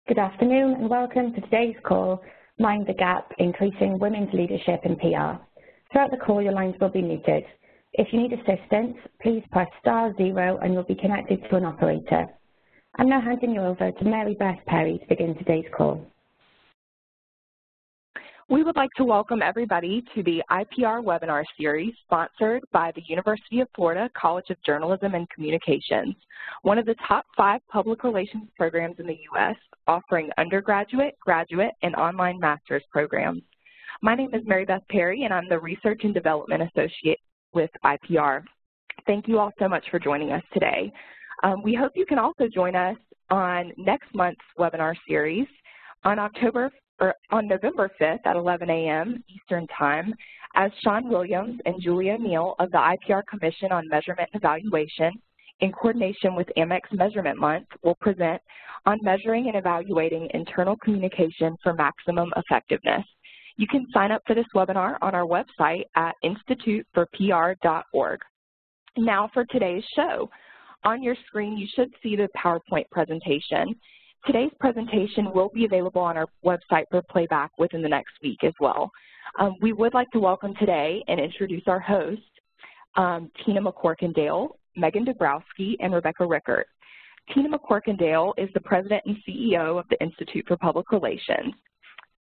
Good afternoon and welcome to today's call, Mind the Gap, Increasing Women's Leadership in PR. Throughout the call, your lines will be muted. If you need assistance, please press *0 and you'll be connected to an operator. I'm now handing you over to Mary Beth Perry to begin today's call. We would like to welcome everybody to the IPR Webinar series sponsored by the University of Florida College of Journalism and Communications, one of the top 5 public relations programs in the U.S. offering undergraduate, graduate, and online master's programs. My name is Mary Beth Perry, and I'm the Research and Development Associate with IPR. Thank you all so much for joining us today. We hope you can also join us on next month's webinar series on November 5th at 11 a.m. Eastern Time, as Sean Williams and Julia Neal of the IPR Commission on Measurement and Evaluation, in coordination with Amex Measurement Month, will present on measuring and evaluating internal communication for maximum effectiveness. You can sign up for this webinar on our website at instituteforpr.org. Now for today's show. On your screen, you should see the PowerPoint presentation. Today's presentation will be available on our website for playback within the next week as well. We would like to welcome today and introduce our hosts, Tina McCorkindale, Megan Dubrowski, and Rebecca Rickert. Tina McCorkindale is the President and CEO of the Institute for Public Relations.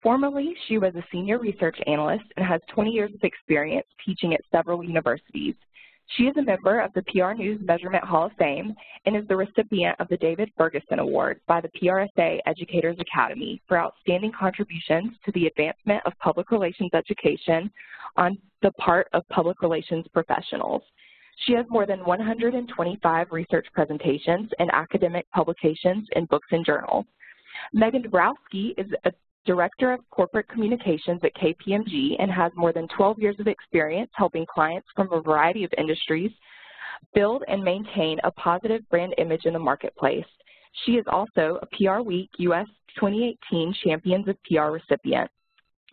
Formerly, she was a senior research analyst and has 20 years of experience teaching at several universities. She is a member of the PR News Measurement Hall of Fame and is the recipient of the David Ferguson Award by the PRSA Educators Academy for outstanding contributions to the advancement of public relations education on the part of public relations professionals. She has more than 125 research presentations and academic publications in books and journals. Megan Dubrowski is a Director of Corporate Communications at KPMG and has more than 12 years of experience helping clients from a variety of industries build and maintain a positive brand image in the marketplace. She is also a PR Week US 2018 Champions of PR recipient.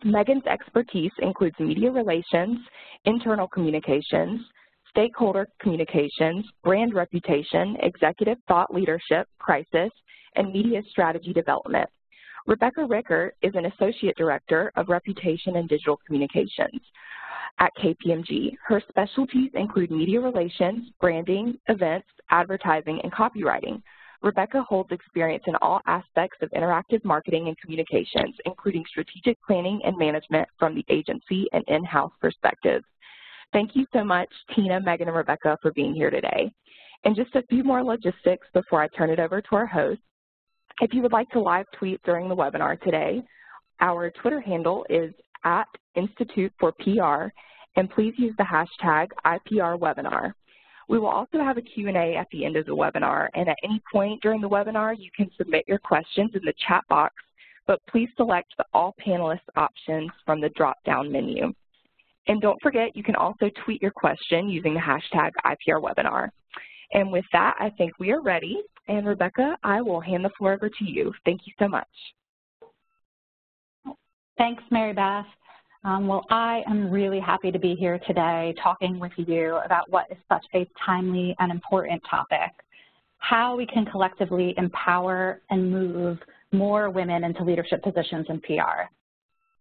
Megan's expertise includes media relations, internal communications, stakeholder communications, brand reputation, executive thought leadership, crisis, and media strategy development. Rebecca Rickert is an Associate Director of Reputation and Digital Communications at KPMG. Her specialties include media relations, branding, events, advertising, and copywriting. Rebecca holds experience in all aspects of interactive marketing and communications, including strategic planning and management from the agency and in-house perspective. Thank you so much, Tina, Megan, and Rebecca, for being here today. And just a few more logistics before I turn it over to our host. If you would like to live tweet during the webinar today, our Twitter handle is @InstituteForPR, and please use the hashtag IPR Webinar. We will also have a Q&A at the end of the webinar, and at any point during the webinar, you can submit your questions in the chat box, but please select the All Panelists options from the drop-down menu. And don't forget, you can also tweet your question using the hashtag IPR Webinar. And with that, I think we are ready. And Rebecca, I will hand the floor over to you. Thank you so much. Thanks, Mary Beth. Well, I am really happy to be here today talking with you about what is such a timely and important topic, how we can collectively empower and move more women into leadership positions in PR.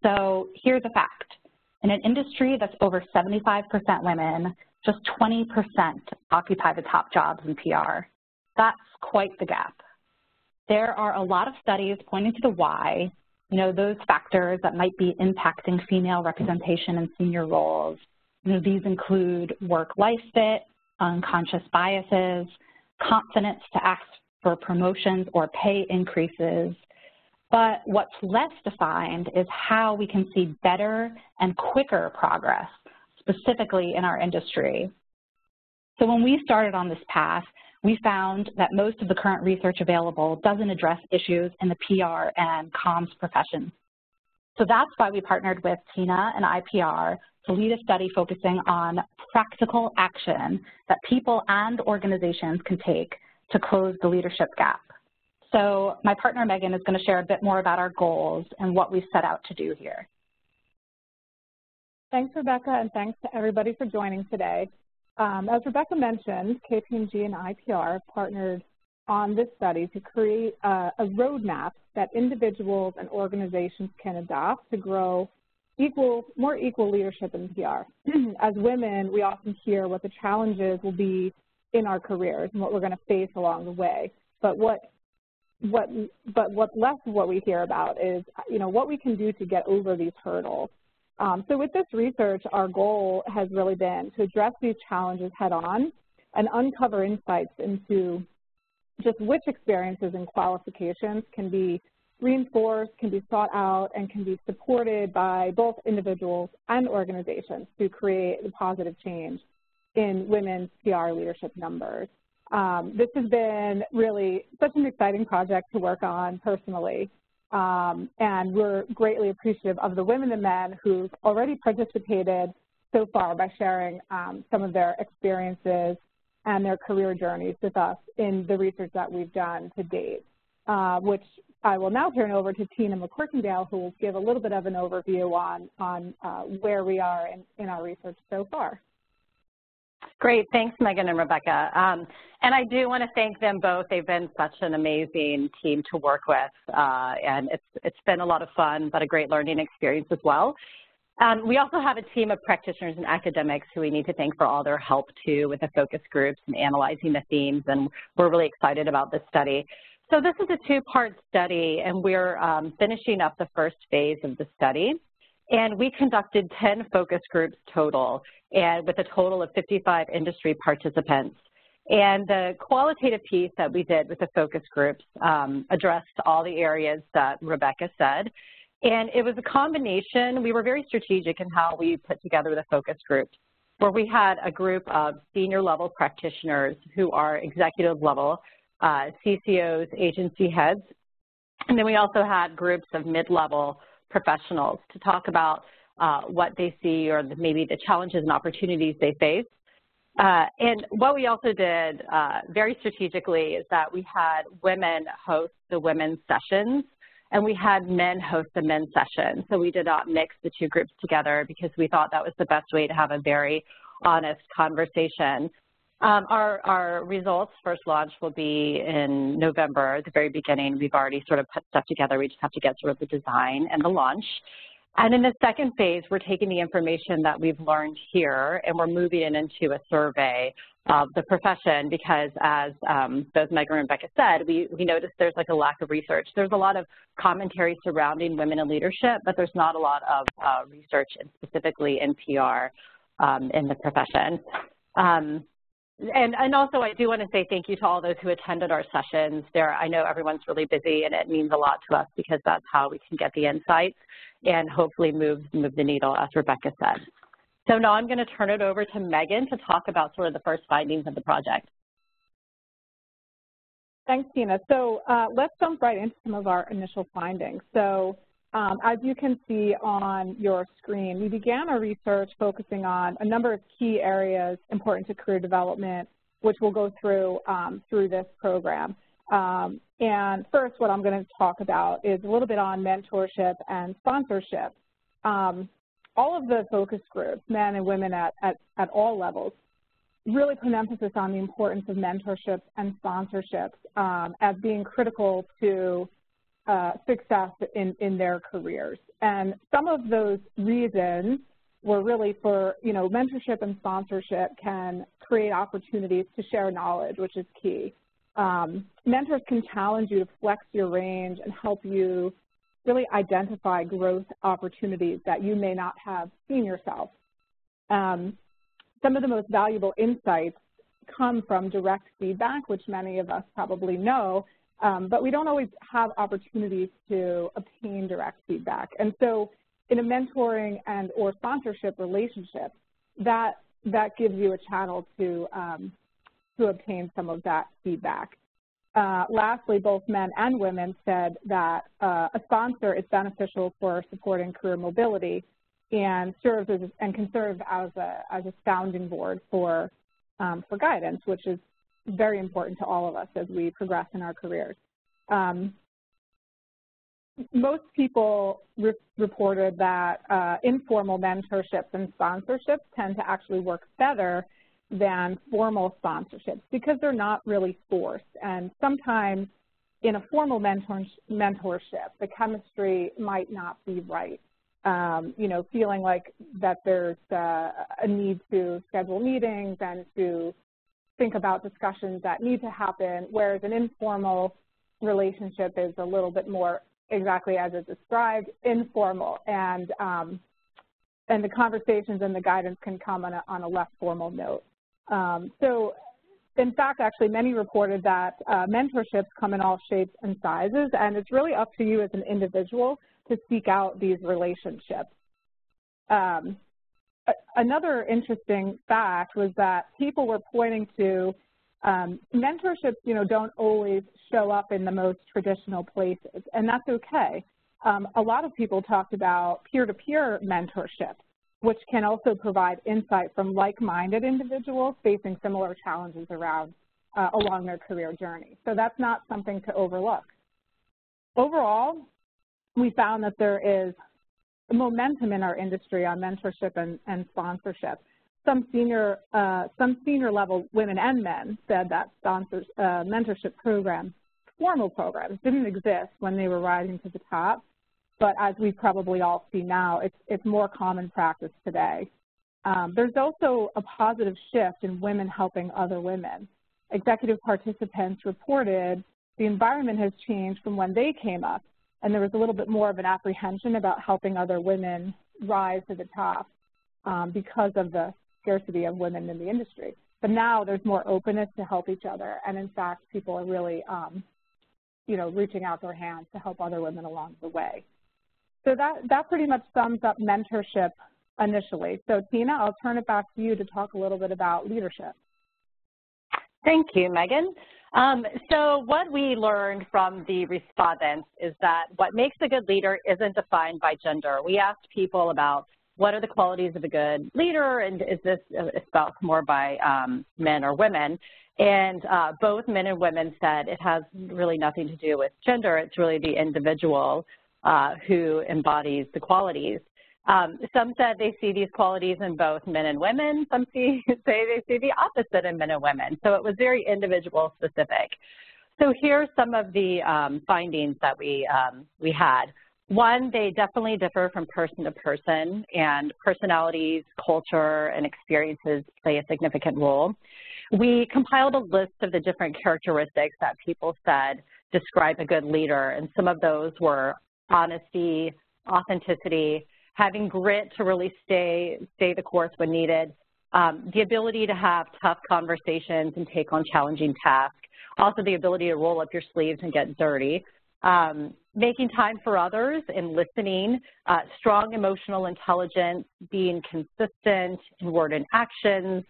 So here's a fact. In an industry that's over 75% women, just 20% occupy the top jobs in PR. That's quite the gap. There are a lot of studies pointing to the why, those factors that might be impacting female representation in senior roles. These include work-life fit, unconscious biases, confidence to ask for promotions or pay increases. But what's less defined is how we can see better and quicker progress, specifically in our industry. So when we started on this path, we found that most of the current research available doesn't address issues in the PR and comms professions. So that's why we partnered with Tina and IPR to lead a study focusing on practical action that people and organizations can take to close the leadership gap. So my partner Megan is going to share a bit more about our goals and what we've set out to do here. Thanks, Rebecca, and thanks to everybody for joining today. As Rebecca mentioned, KPMG and IPR partnered on this study to create a roadmap that individuals and organizations can adopt to grow more equal leadership in PR. As women, we often hear what the challenges will be in our careers and what we're going to face along the way. But what's less of what we hear about is, what we can do to get over these hurdles. So with this research, our goal has really been to address these challenges head-on and uncover insights into just which experiences and qualifications can be reinforced, can be sought out, and can be supported by both individuals and organizations to create a positive change in women's PR leadership numbers. This has been really such an exciting project to work on personally, and we're greatly appreciative of the women and men who've already participated so far by sharing some of their experiences and their career journeys with us in the research that we've done to date, which I will now turn over to Tina McCorkindale, who will give a little bit of an overview on where we are in our research so far. Great, thanks Megan and Rebecca. And I do want to thank them both. They've been such an amazing team to work with, and it's been a lot of fun, but a great learning experience as well. We also have a team of practitioners and academics who we need to thank for all their help too with the focus groups and analyzing the themes, and we're really excited about this study. So this is a two-part study, and we're finishing up the first phase of the study. And we conducted 10 focus groups total, and with a total of 55 industry participants. And the qualitative piece that we did with the focus groups addressed all the areas that Rebecca said. And it was a combination. We were very strategic in how we put together the focus groups, where we had a group of senior level practitioners who are executive level, CCOs, agency heads. And then we also had groups of mid-level professionals to talk about what they see or maybe the challenges and opportunities they face. And what we also did very strategically is that we had women host the women's sessions, and we had men host the men's session. So we did not mix the two groups together because we thought that was the best way to have a very honest conversation. Our results first launch will be in November, at the very beginning. We've already sort of put stuff together. We just have to get sort of the design and the launch. And in the second phase, we're taking the information that we've learned here and we're moving it into a survey of the profession because, as both Megan and Rebecca said, we noticed there's like a lack of research. There's a lot of commentary surrounding women in leadership, but there's not a lot of research, and specifically in PR in the profession. And also, I do want to say thank you to all those who attended our sessions. I know everyone's really busy, and it means a lot to us because that's how we can get the insights and hopefully move the needle, as Rebecca said. So now I'm going to turn it over to Megan to talk about sort of the first findings of the project. Thanks, Tina. So let's jump right into some of our initial findings. So as you can see on your screen, we began our research focusing on a number of key areas important to career development, which we'll go through through this program. And first, what I'm going to talk about is a little bit on mentorship and sponsorship. All of the focus groups, men and women at all levels, really put an emphasis on the importance of mentorships and sponsorships as being critical to success in their careers. And some of those reasons were really for, mentorship and sponsorship can create opportunities to share knowledge, which is key. Mentors can challenge you to flex your range and help you really identify growth opportunities that you may not have seen yourself. Some of the most valuable insights come from direct feedback, which many of us probably know, but we don't always have opportunities to obtain direct feedback. And so in a mentoring and or sponsorship relationship, that gives you a channel to obtain some of that feedback. Lastly, both men and women said that a sponsor is beneficial for supporting career mobility and can serve as a sounding board for guidance, which is very important to all of us as we progress in our careers. Most people reported that informal mentorships and sponsorships tend to actually work better than formal sponsorships because they're not really forced. And sometimes in a formal mentorship, the chemistry might not be right. You know, feeling like that there's a need to schedule meetings and to think about discussions that need to happen, whereas an informal relationship is a little bit more exactly as it's described, informal, and the conversations and the guidance can come on a less formal note. So, in fact, actually, many reported that mentorships come in all shapes and sizes, and it's really up to you as an individual to seek out these relationships. Another interesting fact was that people were pointing to mentorships, you know, don't always show up in the most traditional places, and that's okay. A lot of people talked about peer-to-peer mentorship, which can also provide insight from like-minded individuals facing similar challenges along their career journey. So that's not something to overlook. Overall, we found that there is momentum in our industry on mentorship and sponsorship. Some senior level women and men said that mentorship programs, formal programs, didn't exist when they were rising to the top. But as we probably all see now, it's more common practice today. There's also a positive shift in women helping other women. Executive participants reported the environment has changed from when they came up, and there was a little bit more of an apprehension about helping other women rise to the top because of the scarcity of women in the industry. But now there's more openness to help each other, and in fact, people are really, you know, reaching out their hands to help other women along the way. So that pretty much sums up mentorship initially. So Tina, I'll turn it back to you to talk a little bit about leadership. Thank you, Megan. So what we learned from the respondents is that what makes a good leader isn't defined by gender. We asked people about what are the qualities of a good leader, and is this espoused more by men or women? And both men and women said it has really nothing to do with gender. It's really the individual who embodies the qualities. Some said they see these qualities in both men and women. Some say they see the opposite in men and women. So it was very individual specific. So here's some of the findings that we had. One, they definitely differ from person to person, and personalities, culture, and experiences play a significant role. We compiled a list of the different characteristics that people said describe a good leader, and some of those were honesty, authenticity, having grit to really stay the course when needed, the ability to have tough conversations and take on challenging tasks, also the ability to roll up your sleeves and get dirty, making time for others and listening, strong emotional intelligence, being consistent in word and actions.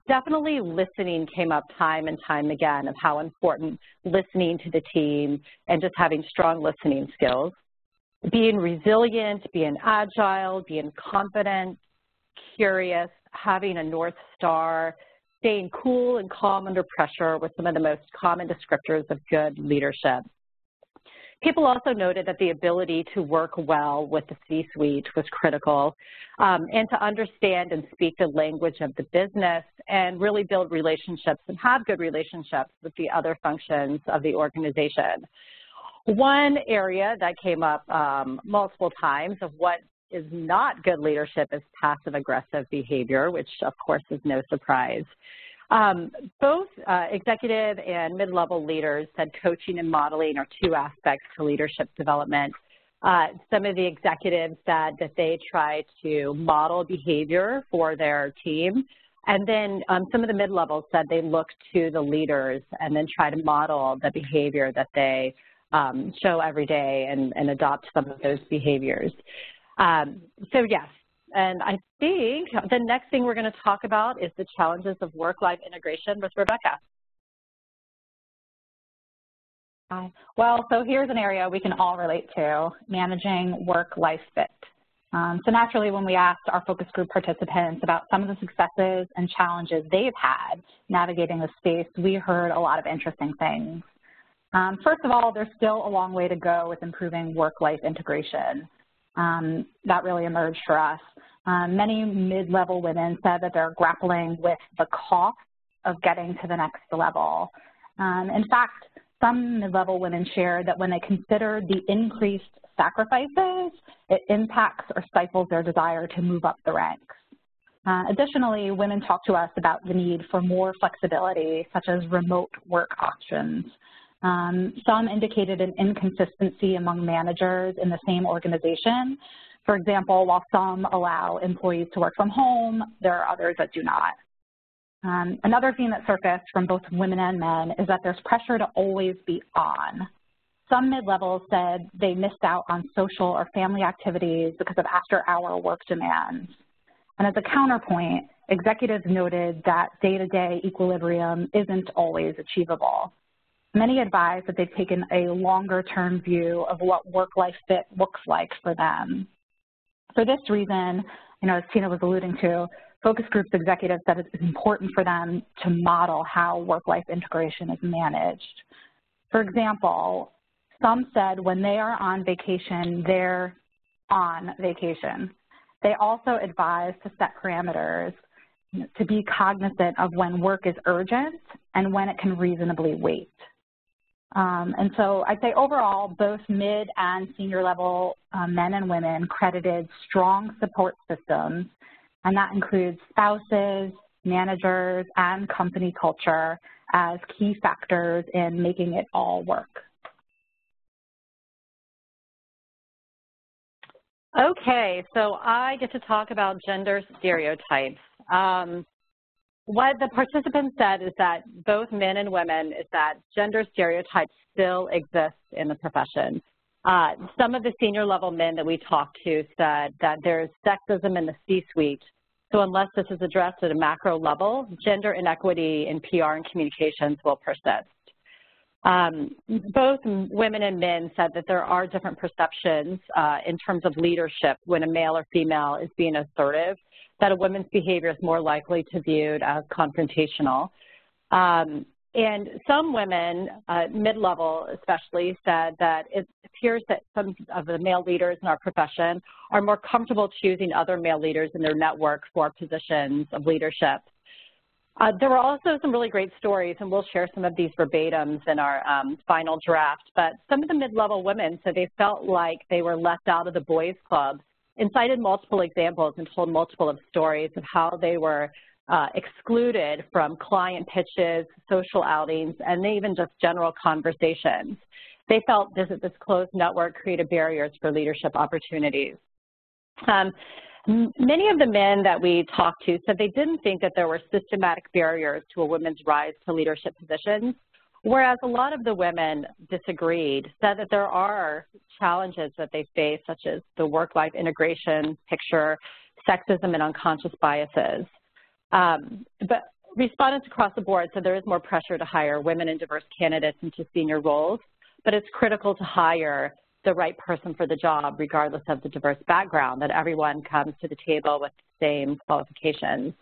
Definitely listening came up time and time again of how important listening to the team and just having strong listening skills. Being resilient, being agile, being confident, curious, having a North Star, staying cool and calm under pressure were some of the most common descriptors of good leadership. People also noted that the ability to work well with the C-suite was critical, and to understand and speak the language of the business and really build relationships and have good relationships with the other functions of the organization. One area that came up multiple times of what is not good leadership is passive-aggressive behavior, which of course is no surprise. Both executive and mid-level leaders said coaching and modeling are two aspects to leadership development. Some of the executives said that they try to model behavior for their team, and then some of the mid-levels said they look to the leaders and then try to model the behavior that they show every day and adopt some of those behaviors. So yes. And I think the next thing we're going to talk about is the challenges of work-life integration with Rebecca. Hi. Well, so here's an area we can all relate to, managing work-life fit. So naturally, when we asked our focus group participants about some of the successes and challenges they've had navigating the space, we heard a lot of interesting things. First of all, there's still a long way to go with improving work-life integration. That really emerged for us. Many mid-level women said that they're grappling with the cost of getting to the next level. In fact, some mid-level women shared that when they consider the increased sacrifices, it impacts or stifles their desire to move up the ranks. Additionally, women talk to us about the need for more flexibility, such as remote work options. Some indicated an inconsistency among managers in the same organization. For example, while some allow employees to work from home, there are others that do not. Another theme that surfaced from both women and men is that there's pressure to always be on. Some mid-levels said they missed out on social or family activities because of after-hour work demands. And as a counterpoint, executives noted that day-to-day equilibrium isn't always achievable. Many advise that they've taken a longer-term view of what work-life fit looks like for them. For this reason, as Tina was alluding to, focus groups executives said it's important for them to model how work-life integration is managed. For example, some said when they are on vacation, they're on vacation. They also advise to set parameters to be cognizant of when work is urgent and when it can reasonably wait. And so I'd say overall, both mid and senior level men and women credited strong support systems, and that includes spouses, managers, and company culture as key factors in making it all work. Okay, so I get to talk about gender stereotypes. What the participants said is that both men and women is that gender stereotypes still exist in the profession. Some of the senior level men that we talked to said that there's sexism in the C-suite. So unless this is addressed at a macro level, gender inequity in PR and communications will persist. Both women and men said that there are different perceptions in terms of leadership when a male or female is being assertive, that a woman's behavior is more likely to be viewed as confrontational. And some women, mid-level especially, said that it appears that some of the male leaders in our profession are more comfortable choosing other male leaders in their network for positions of leadership. There were also some really great stories, and we'll share some of these verbatims in our final draft, but some of the mid-level women said they felt like they were left out of the boys' club and cited multiple examples and told multiple of stories of how they were excluded from client pitches, social outings, and even just general conversations. They felt this closed network created barriers for leadership opportunities. Many of the men that we talked to said they didn't think that there were systematic barriers to a woman's rise to leadership positions, whereas a lot of the women disagreed, said that there are challenges that they face, such as the work-life integration picture, sexism, and unconscious biases. But respondents across the board said there is more pressure to hire women and diverse candidates into senior roles, but it's critical to hire the right person for the job, regardless of the diverse background, that everyone comes to the table with the same qualifications.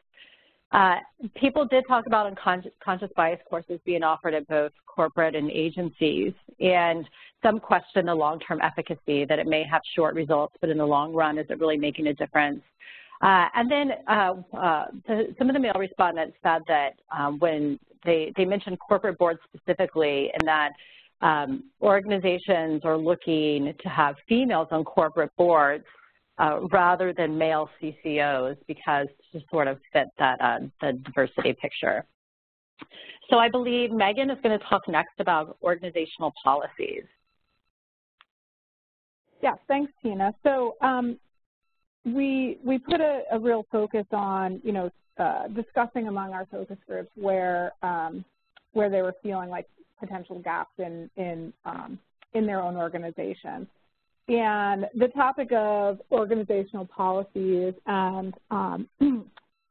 People did talk about unconscious bias courses being offered at both corporate and agencies, and some question the long-term efficacy, that it may have short results, but in the long run, is it really making a difference? And then some of the male respondents said that when they mentioned corporate boards specifically, and that organizations are looking to have females on corporate boards rather than male CCOs, because to sort of fit that the diversity picture. So I believe Megan is going to talk next about organizational policies. Yeah, thanks, Tina. So we put a real focus on, discussing among our focus groups where they were feeling like potential gaps in their own organizations. And the topic of organizational policies and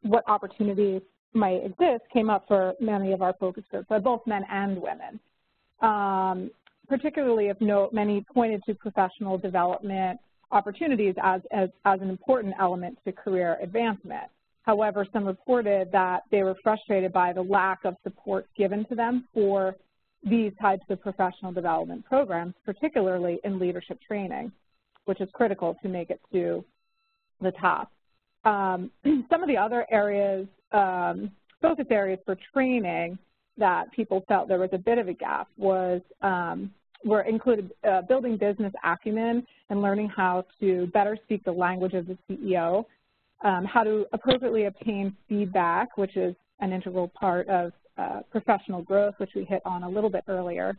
what opportunities might exist came up for many of our focus groups, by both men and women. Particularly of note, many pointed to professional development opportunities as an important element to career advancement. However, some reported that they were frustrated by the lack of support given to them for these types of professional development programs, particularly in leadership training, which is critical to make it to the top. Some of the other areas, focus areas for training that people felt there was a bit of a gap was included building business acumen and learning how to better speak the language of the CEO, how to appropriately obtain feedback, which is an integral part of professional growth, which we hit on a little bit earlier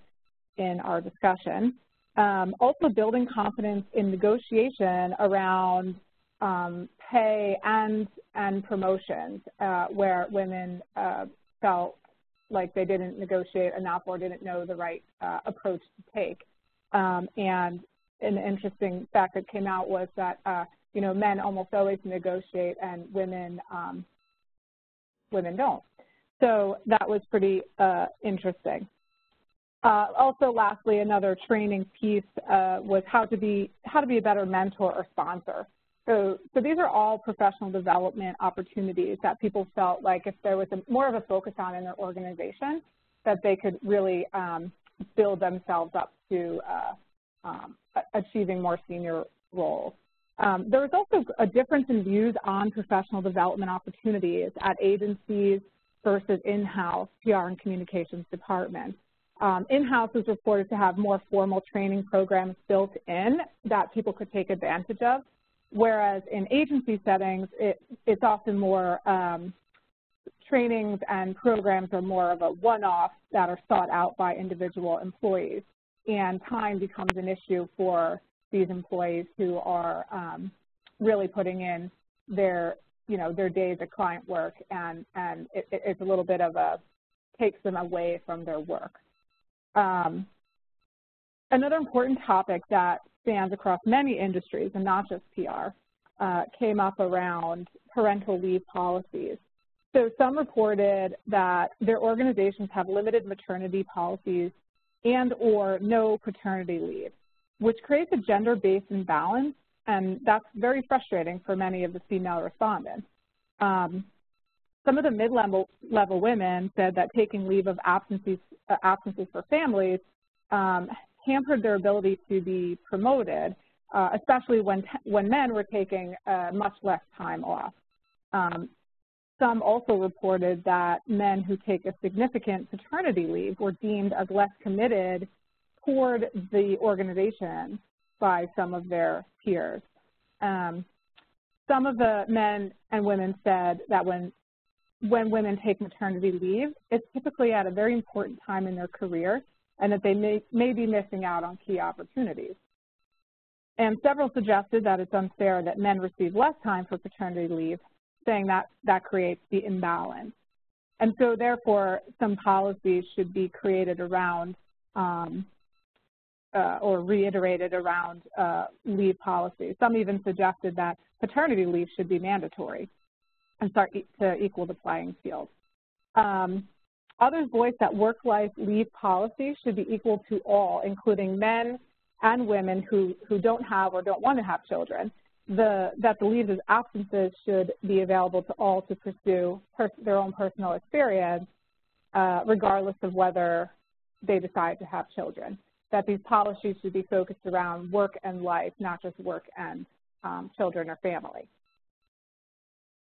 in our discussion. Also building confidence in negotiation around pay and promotions, where women felt like they didn't negotiate enough or didn't know the right approach to take. And an interesting fact that came out was that you know, men almost always negotiate and women don't. So that was pretty interesting. Also, lastly, another training piece was how to be a better mentor or sponsor. So these are all professional development opportunities that people felt like if there was more of a focus on in their organization, that they could really build themselves up to achieving more senior roles. There was also a difference in views on professional development opportunities at agencies versus in-house PR and communications departments. In-house is reported to have more formal training programs built in that people could take advantage of, whereas in agency settings, it's often more trainings and programs are more of a one-off that are sought out by individual employees, and time becomes an issue for these employees who are really putting in their days of client work, and it's a little bit of takes them away from their work. Another important topic that spans across many industries and not just PR came up around parental leave policies. So some reported that their organizations have limited maternity policies and or no paternity leave, which creates a gender-based imbalance, and that's very frustrating for many of the female respondents. Some of the mid-level women said that taking leave of absences for families hampered their ability to be promoted, especially when men were taking much less time off. Some also reported that men who take a significant paternity leave were deemed as less committed toward the organization by some of their peers. Some of the men and women said that when women take maternity leave, it's typically at a very important time in their career, and that they may be missing out on key opportunities. And several suggested that it's unfair that men receive less time for paternity leave, saying that creates the imbalance. And so therefore, some policies should be created around or reiterated around leave policies. Some even suggested that paternity leave should be mandatory and start to equal the playing field. Others voiced that work-life leave policies should be equal to all, including men and women who don't have or don't want to have children. That the leaves of absences should be available to all to pursue their own personal experience, regardless of whether they decide to have children. That these policies should be focused around work and life, not just work and children or family.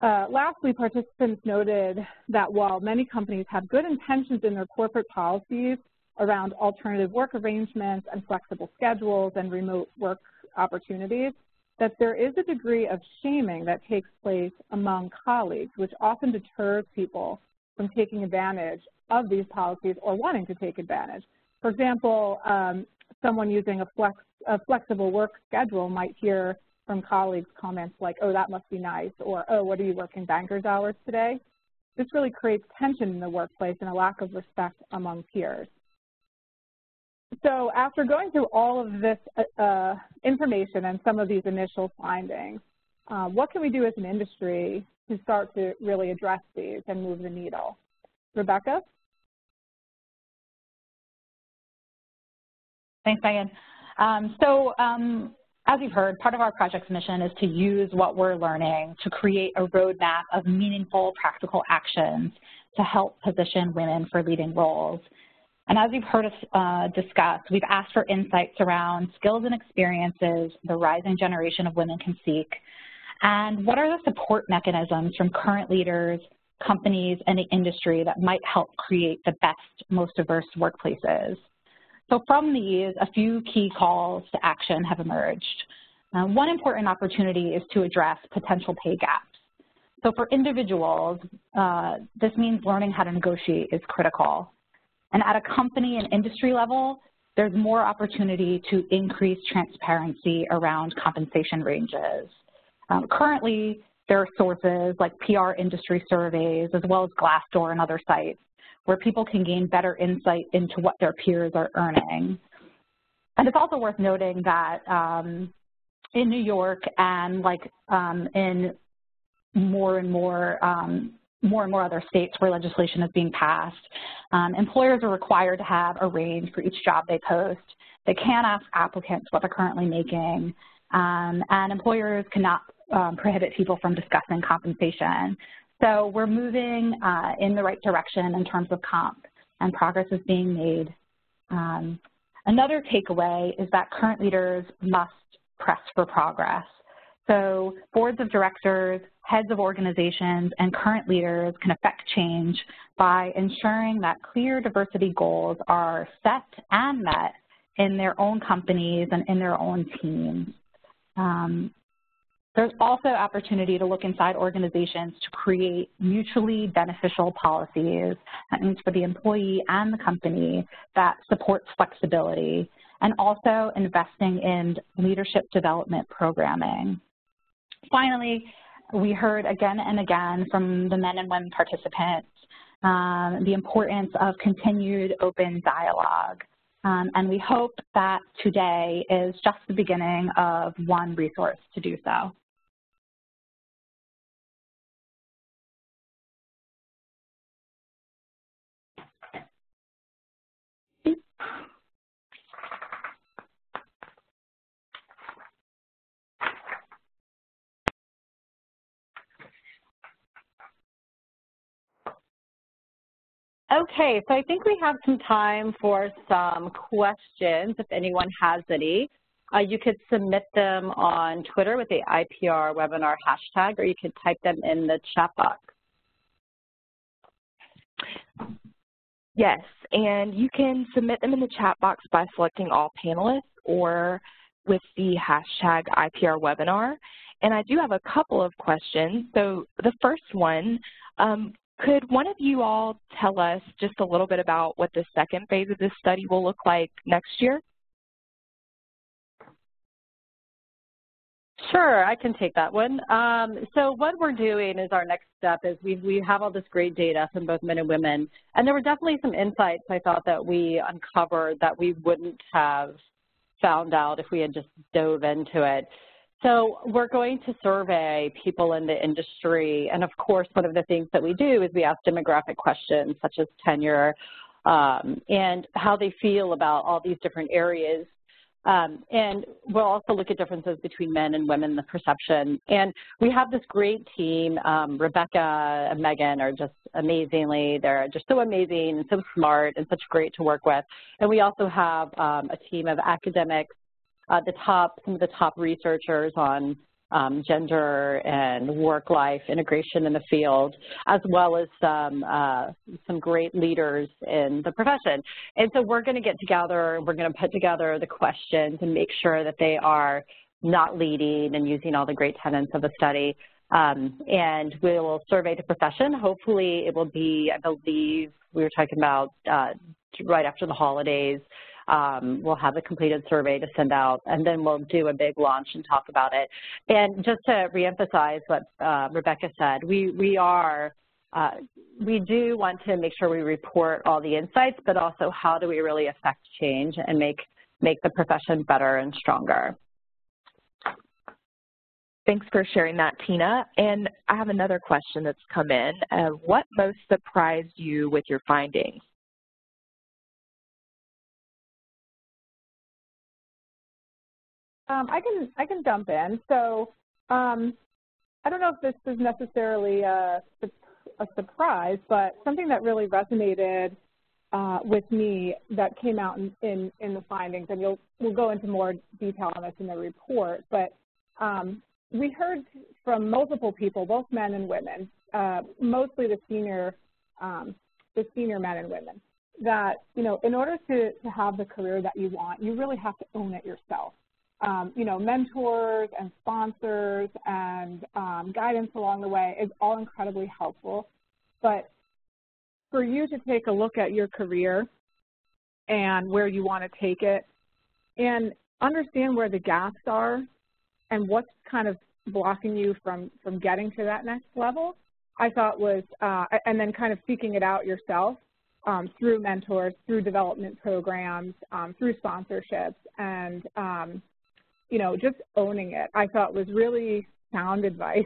Lastly, participants noted that while many companies have good intentions in their corporate policies around alternative work arrangements and flexible schedules and remote work opportunities, that there is a degree of shaming that takes place among colleagues, which often deters people from taking advantage of these policies or wanting to take advantage. For example, someone using a flexible work schedule might hear from colleagues comments like, oh, that must be nice, or, oh, what are you working banker's hours today? This really creates tension in the workplace and a lack of respect among peers. So after going through all of this information and some of these initial findings, what can we do as an industry to start to really address these and move the needle? Rebecca? Thanks, Megan. As you've heard, part of our project's mission is to use what we're learning to create a roadmap of meaningful, practical actions to help position women for leading roles. And as you've heard us discuss, we've asked for insights around skills and experiences the rising generation of women can seek, And what are the support mechanisms from current leaders, companies, and the industry that might help create the best, most diverse workplaces? So from these, a few key calls to action have emerged. One important opportunity is to address potential pay gaps. So for individuals, this means learning how to negotiate is critical. And at a company and industry level, there's more opportunity to increase transparency around compensation ranges. Currently, there are sources like PR industry surveys, as well as Glassdoor and other sites, where people can gain better insight into what their peers are earning. And it's also worth noting that in New York and in more and more other states where legislation is being passed, employers are required to have a range for each job they post. They can ask applicants what they're currently making, and employers cannot prohibit people from discussing compensation. So we're moving in the right direction in terms of comp, and progress is being made. Another takeaway is that current leaders must press for progress. So boards of directors, heads of organizations, and current leaders can affect change by ensuring that clear diversity goals are set and met in their own companies and in their own teams. There's also opportunity to look inside organizations to create mutually beneficial policies, that means for the employee and the company, that supports flexibility, and also investing in leadership development programming. Finally, we heard again and again from the men and women participants the importance of continued open dialogue. And we hope that today is just the beginning of one resource to do so. Okay, so I think we have some time for some questions, if anyone has any. You could submit them on Twitter with the IPR Webinar hashtag, or you could type them in the chat box. Yes, and you can submit them in the chat box by selecting all panelists or with the hashtag IPR Webinar. And I do have a couple of questions. So the first one, could one of you all tell us just a little bit about what the second phase of this study will look like next year? Sure, I can take that one. So what we're doing is our next step is we have all this great data from both men and women, and there were definitely some insights I thought that we uncovered that we wouldn't have found out if we had just dove into it. So we're going to survey people in the industry, and of course one of the things that we do is we ask demographic questions such as tenure and how they feel about all these different areas. And we'll also look at differences between men and women, the perception. And we have this great team. Rebecca and Megan are just they're just so amazing and so smart and such great to work with. And we also have a team of academics, some of the top researchers on gender and work-life integration in the field, as well as some great leaders in the profession. And so we're going to get together, we're going to put together the questions and make sure that they are not leading and using all the great tenets of the study. And we will survey the profession. Hopefully it will be, I believe, we were talking about right after the holidays. We'll have a completed survey to send out, and then we'll do a big launch and talk about it. And just to reemphasize what Rebecca said, we do want to make sure we report all the insights, but also how do we really affect change and make the profession better and stronger. Thanks for sharing that, Tina. And I have another question that's come in. What most surprised you with your findings? I can jump in. So I don't know if this is necessarily a surprise, but something that really resonated with me that came out in the findings, and we'll go into more detail on this in the report, but we heard from multiple people, both men and women, mostly the senior men and women, that, you know, in order to have the career that you want, you really have to own it yourself. You know, mentors and sponsors and guidance along the way is all incredibly helpful. But for you to take a look at your career and where you want to take it and understand where the gaps are and what's kind of blocking you from getting to that next level, I thought was, and then kind of seeking it out yourself through mentors, through development programs, through sponsorships, and, you know, just owning it, I thought was really sound advice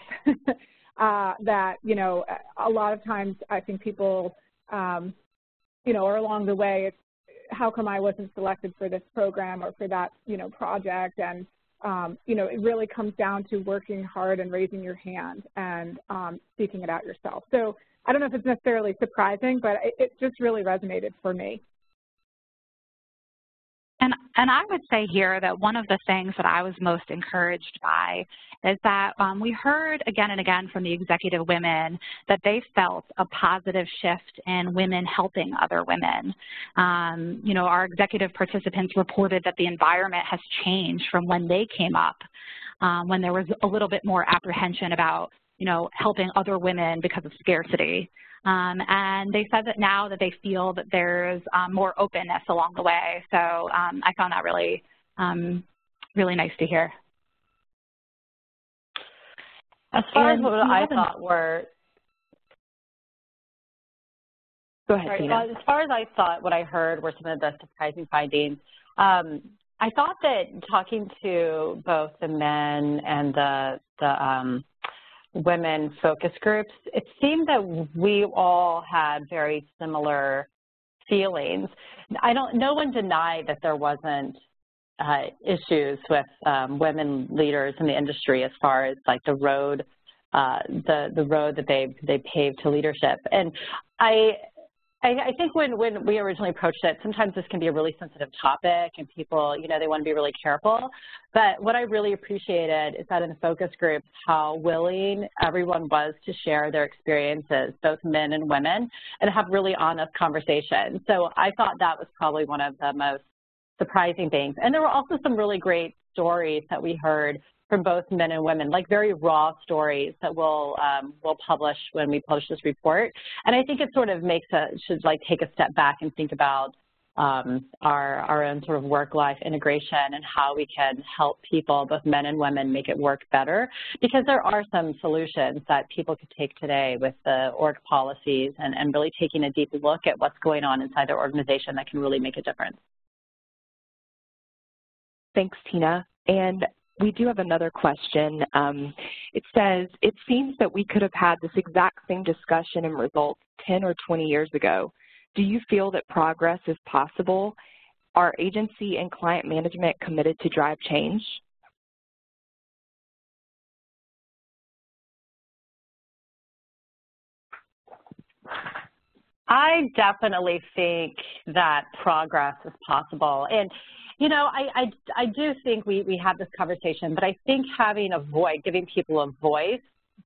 that, you know, a lot of times I think people, you know, are along the way, it's, how come I wasn't selected for this program or for that, you know, project? And, you know, it really comes down to working hard and raising your hand and seeking it out yourself. So I don't know if it's necessarily surprising, but it just really resonated for me. And I would say here that one of the things that I was most encouraged by is that we heard again and again from the executive women that they felt a positive shift in women helping other women. You know, our executive participants reported that the environment has changed from when they came up, when there was a little bit more apprehension about, you know, helping other women because of scarcity. And they said that now that they feel that there's more openness along the way. So I found that really, really nice to hear. As far as what I thought were, go ahead, Tina. As far as I thought, what I heard were some of the surprising findings. I thought that talking to both the men and the women focus groups, it seemed that we all had very similar feelings. No one denied that there wasn't issues with women leaders in the industry as far as like the road that they paved to leadership. And I think when we originally approached it, sometimes this can be a really sensitive topic and people, you know, they want to be really careful. But what I really appreciated is that in the focus groups, how willing everyone was to share their experiences, both men and women, and have really honest conversations. So I thought that was probably one of the most surprising things. And there were also some really great stories that we heard from both men and women, like very raw stories that we'll publish when we publish this report. And I think it sort of should like take a step back and think about our own sort of work-life integration and how we can help people, both men and women, make it work better. Because there are some solutions that people could take today with the org policies and really taking a deep look at what's going on inside their organization that can really make a difference. Thanks, Tina. And we do have another question. It says, it seems that we could have had this exact same discussion and results 10 or 20 years ago. Do you feel that progress is possible? Are agency and client management committed to drive change? I definitely think that progress is possible. And you know, I do think we have this conversation, but I think having a voice, giving people a voice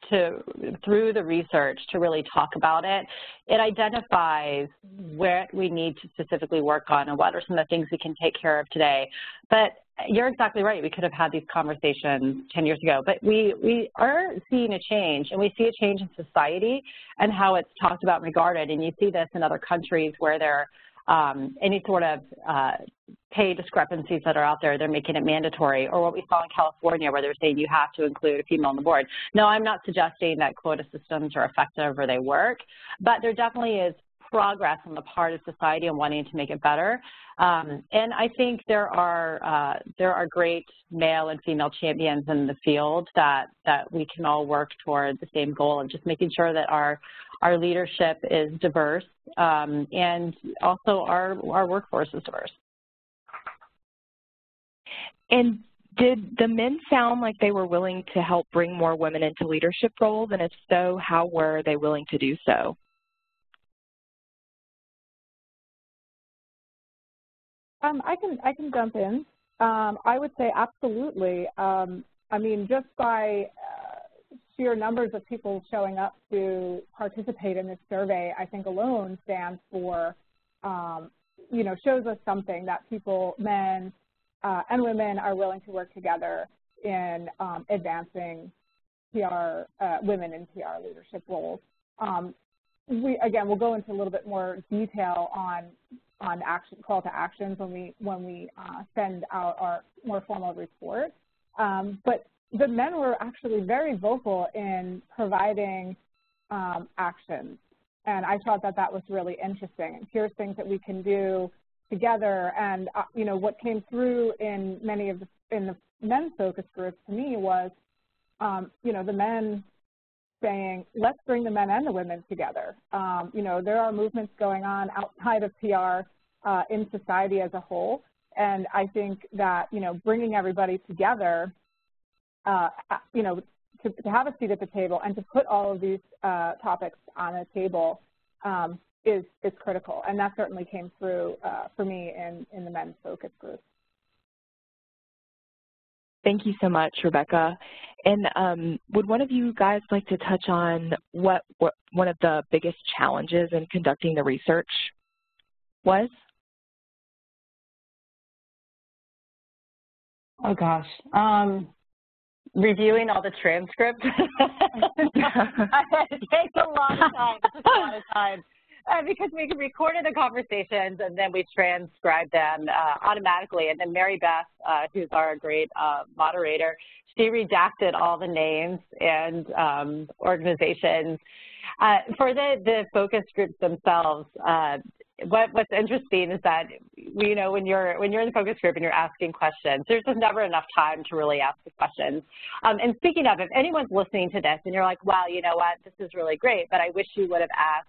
through the research to really talk about it, it identifies what we need to specifically work on and what are some of the things we can take care of today. But you're exactly right. We could have had these conversations 10 years ago, but we are seeing a change, and we see a change in society and how it's talked about and regarded. And you see this in other countries where there any sort of pay discrepancies that are out there, they're making it mandatory, or what we saw in California where they're saying you have to include a female on the board. No, I'm not suggesting that quota systems are effective or they work, but there definitely is progress on the part of society and wanting to make it better. And I think there are great male and female champions in the field that we can all work toward the same goal of just making sure that our leadership is diverse and also our workforce is diverse. And did the men sound like they were willing to help bring more women into leadership roles? And if so, how were they willing to do so? I can jump in. I would say absolutely. I mean, just by sheer numbers of people showing up to participate in this survey, I think alone stands for, you know, shows us something that people, men and women, are willing to work together in advancing PR, women in PR leadership roles. Again, we'll go into a little bit more detail on action, call to actions when we send out our more formal report. But the men were actually very vocal in providing actions, and I thought that that was really interesting. And here's things that we can do together. And you know, what came through in many of the men's focus groups to me was, you know, the men saying, let's bring the men and the women together. You know, there are movements going on outside of PR in society as a whole, and I think that, you know, bringing everybody together, you know, to have a seat at the table and to put all of these topics on a table is critical, and that certainly came through for me in the men's focus group. Thank you so much, Rebecca. And would one of you guys like to touch on what one of the biggest challenges in conducting the research was? Oh gosh, reviewing all the transcripts. It takes a lot of time. It took a lot of time. Because we recorded the conversations and then we transcribed them automatically. And then Mary Beth, who's our great moderator, she redacted all the names and organizations. For the focus groups themselves, what's interesting is that, you know, when you're in the focus group and you're asking questions, there's just never enough time to really ask the questions. And speaking of, if anyone's listening to this and you're like, wow, you know what, this is really great, but I wish you would have asked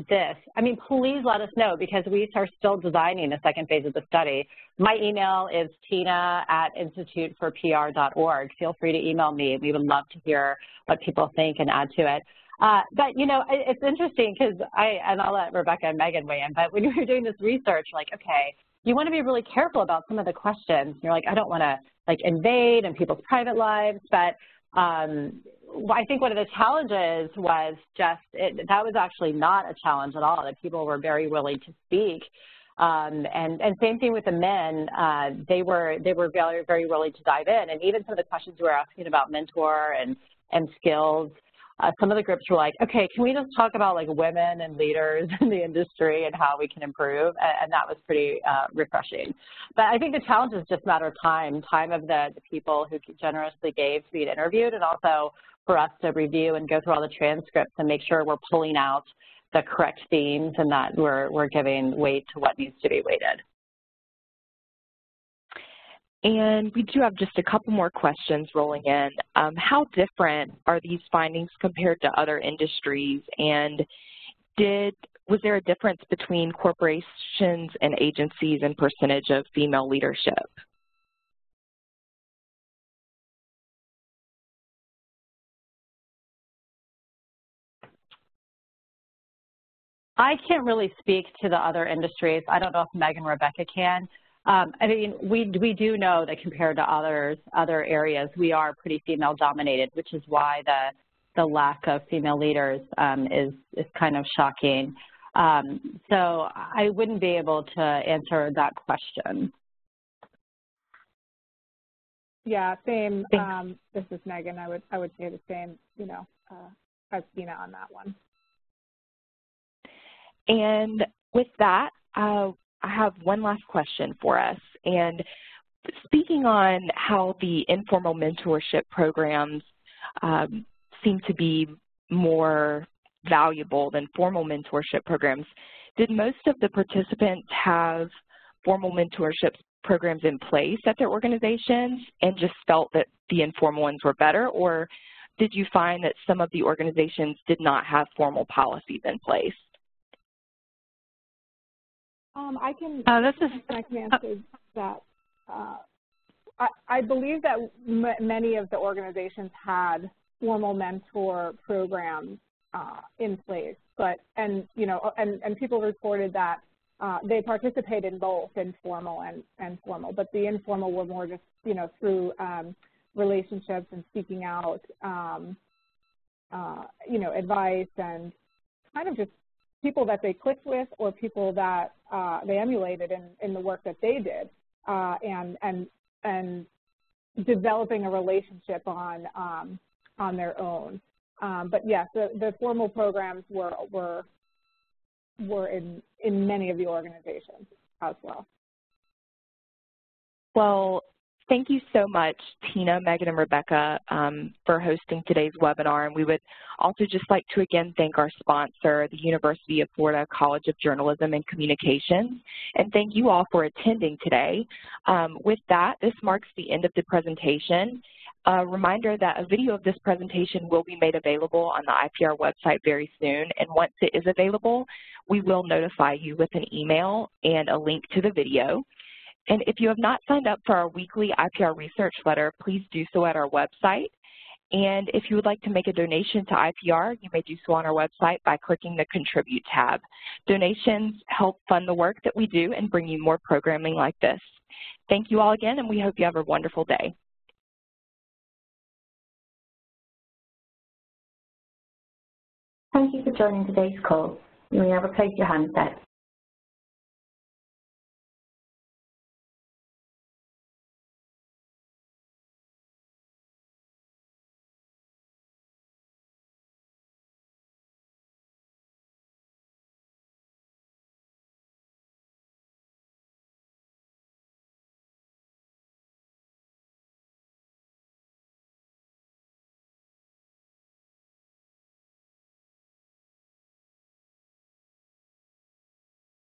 this, I mean, please let us know, because we are still designing the second phase of the study. My email is tina@instituteforpr.org. Feel free to email me. We would love to hear what people think and add to it. But, you know, it's interesting because and I'll let Rebecca and Megan weigh in, but when you're doing this research, like, okay, you want to be really careful about some of the questions. You're like, I don't want to, like, invade in people's private lives, but I think one of the challenges was just, that was actually not a challenge at all, that people were very willing to speak. And same thing with the men, they were very, very willing to dive in. And even some of the questions we were asking about mentor and skills, some of the groups were like, okay, can we just talk about, like, women and leaders in the industry and how we can improve? And that was pretty refreshing. But I think the challenge is just a matter of time of the people who generously gave to be interviewed, and also for us to review and go through all the transcripts and make sure we're pulling out the correct themes and that we're giving weight to what needs to be weighted. And we do have just a couple more questions rolling in. How different are these findings compared to other industries? And was there a difference between corporations and agencies in percentage of female leadership? I can't really speak to the other industries. I don't know if Meg and Rebecca can. I mean, we do know that compared to other areas, we are pretty female dominated, which is why the lack of female leaders is kind of shocking. So I wouldn't be able to answer that question. Yeah, same. This is Megan. I would say the same, you know, as Tina on that one. And with that, I have one last question for us. And speaking on how the informal mentorship programs seem to be more valuable than formal mentorship programs, did most of the participants have formal mentorship programs in place at their organizations and just felt that the informal ones were better? Or did you find that some of the organizations did not have formal policies in place? I can answer that. I believe that many of the organizations had formal mentor programs in place, and people reported that they participated in both informal and formal, but the informal were more just, you know, through relationships and seeking out, you know, advice and kind of just people that they clicked with or people that they emulated in the work that they did, and developing a relationship on their own. But yes, the formal programs were in many of the organizations as well. Well, thank you so much, Tina, Megan, and Rebecca, for hosting today's webinar. And we would also just like to again thank our sponsor, the University of Florida College of Journalism and Communications. And thank you all for attending today. With that, this marks the end of the presentation. A reminder that a video of this presentation will be made available on the IPR website very soon. And once it is available, we will notify you with an email and a link to the video. And if you have not signed up for our weekly IPR research letter, please do so at our website. And if you would like to make a donation to IPR, you may do so on our website by clicking the Contribute tab. Donations help fund the work that we do and bring you more programming like this. Thank you all again, and we hope you have a wonderful day. Thank you for joining today's call. You may now replace your handset.